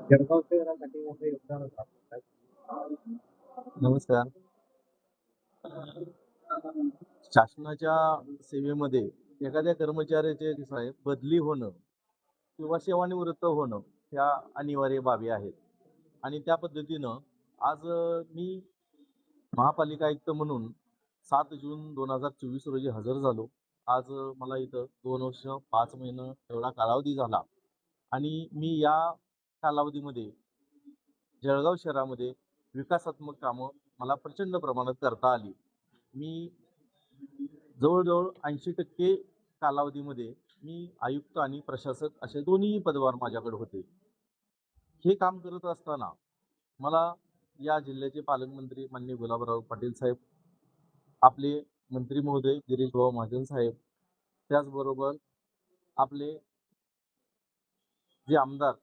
जळगाव शहरासाठी मोठं योगदान होतं आपलं. नमस्कार. शासनाच्या सेवेमध्ये एखाद्या कर्मचाऱ्याचे साहेब बदली होणं किंवा सेवानिवृत्त होणं ह्या अनिवार्य बाबी आहेत. आणि त्या पद्धतीनं आज मी महापालिका आयुक्त म्हणून 7 जून 2024 रोजी हजर झालो. आज मला इथं 2 वर्ष 5 महिने एवढा कालावधी झाला आणि मी या कालावधीमध्ये जळगाव शहरामध्ये विकासात्मक कामं मला प्रचंड प्रमाणात करता आली. मी जवळ-जवळ 80% कालावधीमध्ये मी आयुक्त आणि प्रशासक असे दोन्ही पदभार माझ्याकडे होते. हे काम करत असताना मला या जिल्ह्याचे पालकमंत्री माननीय गुलाबराव पाटील साहेब, आपले मंत्री महोदय गिरीश भाऊ महाजन साहेब, त्याचबरोबर आपले जे आमदार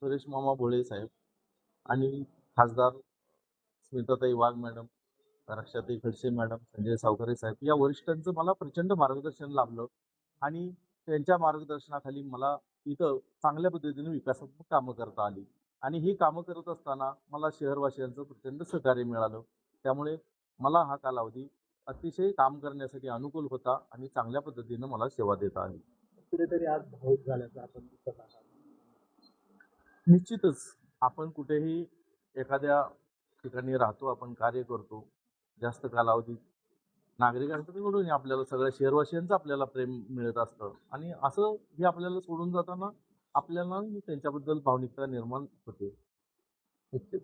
सुरेश मामा भोळे साहेब आणि खासदार स्मिताताई वाघ मॅडम, रक्षाताई खडसे मॅडम, संजय सावकारे साहेब या वरिष्ठांचं मला प्रचंड मार्गदर्शन लाभलं आणि त्यांच्या मार्गदर्शनाखाली मला इथं चांगल्या पद्धतीने विकासात्मक कामं करता आली आणि ही कामं करत असताना मला शहरवासियांचं प्रचंड सहकार्य मिळालं. त्यामुळे मला हा कालावधी अतिशय काम करण्यासाठी अनुकूल होता आणि चांगल्या पद्धतीनं मला सेवा देता आली. कुठेतरी आज भावुक झाल्याचं आपण दिसत आहात. निश्चितच आपण कुठेही एखाद्या ठिकाणी राहतो, आपण कार्य करतो जास्त कालावधी नागरिकांकडून आपल्याला सगळ्या शहरवासियांचं आपल्याला प्रेम मिळत असतं आणि असं हे आपल्याला सोडून जाताना आपल्याला त्यांच्याबद्दल भावनिकता निर्माण होते. निश्चित